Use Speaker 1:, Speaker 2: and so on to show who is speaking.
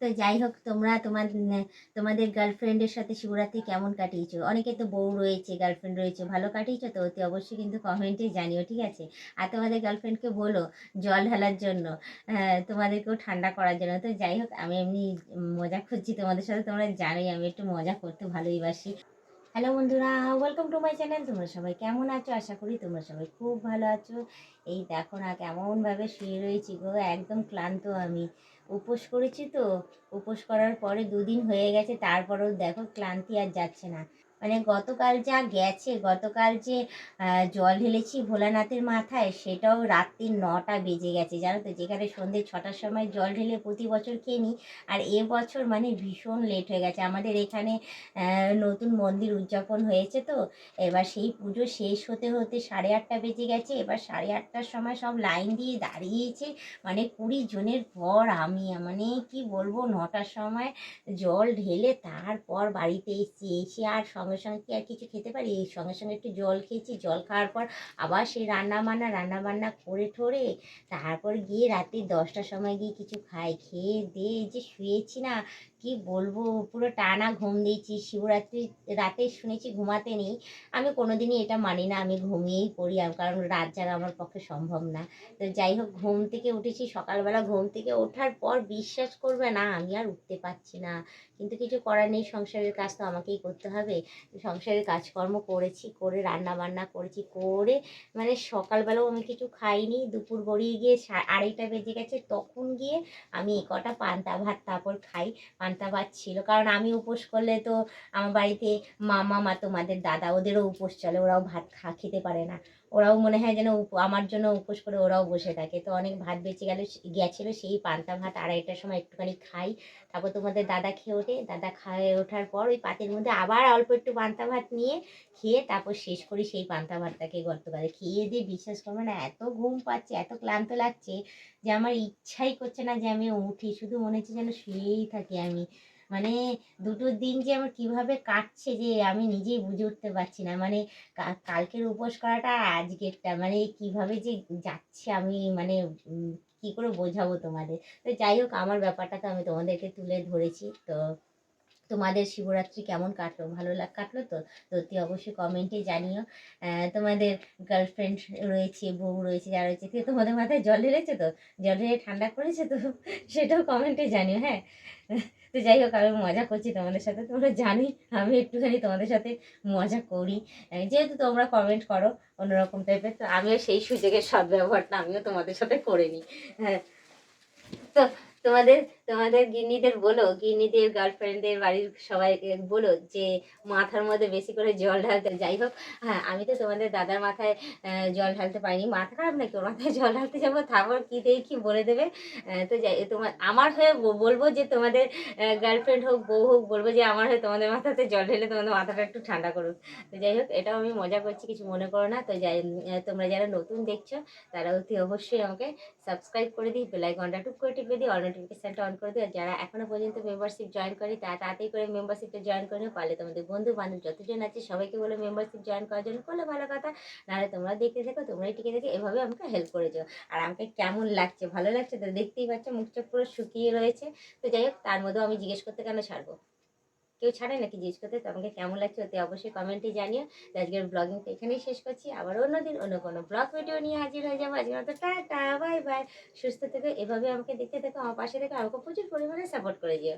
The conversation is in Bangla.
Speaker 1: তো যাই হোক, তোমরা তোমাদের গার্লফ্রেন্ডের সাথে শিবরাত্রি কেমন কাটিয়েছো? অনেকে তো বউ রয়েছে, গার্লফ্রেন্ড রয়েছে, ভালো কাটিয়েছো তো? অতি অবশ্যই কিন্তু কমেন্টে জানিও, ঠিক আছে? আর তোমাদের গার্লফ্রেন্ডকে বলো জল ঢালার জন্য, তোমাদেরকেও ঠান্ডা করার জন্য। তো যাই হোক, আমি এমনি মজা করছি তোমাদের সাথে, তোমরা জানোই আমি একটু মজা করতে ভালোইবাসি। হ্যালো বন্ধুরা, ওয়েলকাম টু মাই চ্যানেল। তোমরা সবাই কেমন আছো? আশা করি তোমরা সবাই খুব ভালো আছো। এই দেখো না কেমনভাবে শুয়ে রয়েছি গো, একদম ক্লান্ত আমি। উপোস করেছি তো, উপোস করার পরে 2 দিন হয়ে গেছে, তারপরেও দেখো ক্লান্তি আর যাচ্ছে না। মানে গতকাল যা গেছে, গতকাল যে জল ঢেলেছি ভোলানাথের মাথায়, সেটাও রাত্রি 9টা বেজে গেছে জানো তো। যেখানে সন্ধ্যে 6টার সময় জল ঢেলে প্রতি বছর খেয়ে নিই, আর এবছর মানে ভীষণ লেট হয়ে গেছে। আমাদের এখানে নতুন মন্দির উদযাপন হয়েছে তো, এবার সেই পুজো শেষ হতে হতে 8:30 বেজে গেছে। এবার 8:30টার সময় সব লাইন দিয়ে দাঁড়িয়েছে, মানে 20 জনের পর আমি, মানে কি বলবো, 9টার সময় জল ঢেলে তারপর বাড়িতে এসেছি। এসে আর সঙ্গে সঙ্গে কি আর কিছু খেতে পারি, এই সঙ্গে সঙ্গে একটু জল খেয়েছি। জল খাওয়ার পর আবার সেই রান্না বান্না করে ঠোরে তারপর গিয়ে রাত্রি 10টার সময় গিয়ে কিছু খাই। খেয়ে দিয়ে এই যে শুয়েছি না, কি বলবো, পুরো টানা ঘুম দিয়েছি। শিবরাত্রি রাতে শুনেছি ঘুমাতে নেই, আমি কোনোদিনই এটা মানি না, আমি ঘুমিয়েই পড়ি, কারণ রাত জাগা আমার পক্ষে সম্ভব না। তো যাই হোক, ঘুম থেকে উঠেছি সকালবেলা, ঘুম থেকে ওঠার পর বিশ্বাস করবে না, আমি আর উঠতে পারছি না। কিন্তু কিছু করার নেই, সংসারের কাজ তো আমাকেই করতে হবে। সংসারের কাজকর্ম করেছি, করে রান্না বান্না করেছি, করে মানে সকালবেলাও আমি কিছু খাইনি। দুপুর গড়িয়ে গিয়ে 2:30টা বেজে গেছে, তখন গিয়ে আমি কটা পান্তা ভাত তারপর খাই। পান্তা ভাত ছিল, কারণ আমি উপোস করলে তো আমার বাড়িতে মা তোমাদের দাদা, ওদেরও উপোস চলে, ওরাও ভাত খেতে পারে না। ওরাও মনে হয় যেন আমার জন্য উপোস করে ওরাও বসে থাকে। তো অনেক ভাত বেঁচে গেছিলো, সেই পান্তা ভাত 2:30টার সময় একটুখানি খাই। তারপর তোমাদের দাদা খেয়ে ওঠে, দাদা খেয়ে ওঠার পর ওই পাতের মধ্যে আবার অল্প একটু পান্তা ভাত নিয়ে খেয়ে তারপর শেষ করি সেই পান্তা ভাতটাকে। গর্তকালে খেয়ে দিয়ে বিশ্বাস করবে না, এত ঘুম পাচ্ছে, এত ক্লান্ত লাগছে যে আমার ইচ্ছাই করছে না যে আমি উঠি, শুধু মনে হচ্ছে যেন শুয়েই থাকি আমি। মানে দুটো দিন যে আমার কিভাবে কাটছে যে আমি নিজেই বুঝে উঠতে পারছি না। মানে কালকের উপোস করাটা আর আজকেরটা মানে কিভাবে যে যাচ্ছে আমি, মানে কি করে বোঝাবো তোমাদের। তো যাই হোক, আমার ব্যাপারটা তো আমি তোমাদেরকে তুলে ধরেছি। তো তোমাদের শিবরাত্রি কেমন কাটলো? ভালো কাটলো তো? তো অতি অবশ্যই কমেন্টে জানিও। তোমাদের গার্লফ্রেন্ড রয়েছে, বউ রয়েছে, যারা রয়েছে, কেউ তোমাদের মাথায় জল ঢেলেছে তো? জল ঢেলে ঠান্ডা করেছে তো? সেটাও কমেন্টে জানিও, হ্যাঁ। তো যাই হোক, আমি মজা করছি তোমাদের সাথে, তোমরা জানি আমি একটুখানি তোমাদের সাথে মজা করি। যেহেতু তোমরা কমেন্ট করো অন্যরকম টাইপের, তো আমিও সেই সুযোগের সদ্ব্যবহারটা আমিও তোমাদের সাথে করে নিই। হ্যাঁ। তো তোমাদের তোমাদের গিন্নিদের বলো, গিন্নিদের গার্লফ্রেন্ডদের বাড়ির সবাইকে বলো যে মাথার মধ্যে বেশি করে জল ঢালতে। যাই হোক, হ্যাঁ, আমি তো তোমাদের দাদার মাথায় জল ঢালতে পারিনি। মাথা খারাপ নাকি, ওর মাথায় জল ঢালতে যাবো, তারপর কি দেখি কি বলে দেবে। তো যাই, তোমার আমার হয়ে বলবো যে তোমাদের গার্লফ্রেন্ড হোক বউ হোক, বলবো যে আমার হয়ে তোমাদের মাথাতে জল ঢেলে তোমাদের মাথাটা একটু ঠান্ডা করুক। তো যাই হোক, এটাও আমি মজা করছি, কিছু মনে করো না। তো যাই, তোমরা যারা নতুন দেখছো তারা অতি অবশ্যই আমাকে সাবস্ক্রাইব করে দিই, বেল আইকনটা টুক করে টিপে দিই, অল নোটিফিকেশনটা অন করে দিই। আর যারা এখনো পর্যন্ত মেম্বারশিপ জয়েন করি তারা তাড়াতাড়ি করে মেম্বারশিপটা জয়েন করে নিও। পারলে তোমাদের বন্ধু বান্ধব যতজন আছে সবাইকে বলে মেম্বারশিপ জয়েন করার জন্য, করলে ভালো কথা। নাহলে তোমরা দেখতে থাকো, তোমরাই টিকে দেখে এভাবে আমাকে হেল্প করে যাও। আর আমাকে কেমন লাগছে, ভালো লাগছে তো? দেখতেই পাচ্ছ মুখ চোখ পুরো শুকিয়ে রয়েছে। তো যাই হোক, তার মধ্যেও আমি জিজ্ঞেস করতে কেন ছাড়বো? কেউ ছাড়ে নাকি জিজ্ঞেস করতে? তো আমাকে কেমন লাগছে অতি অবশ্যই কমেন্টে জানিও। তো আজকের ব্লগিংটা এখানেই শেষ করছি, আবার অন্যদিন অন্য কোনো ব্লগ ভিডিও নিয়ে হাজির হয়ে যাবো। আজকের মতো টাটা, বাই বাই। সুস্থ থেকো, এভাবে আমাকে দেখতে থেকো, আমার পাশে থেকো, আমাকে প্রচুর পরিমাণে সাপোর্ট করে যেও।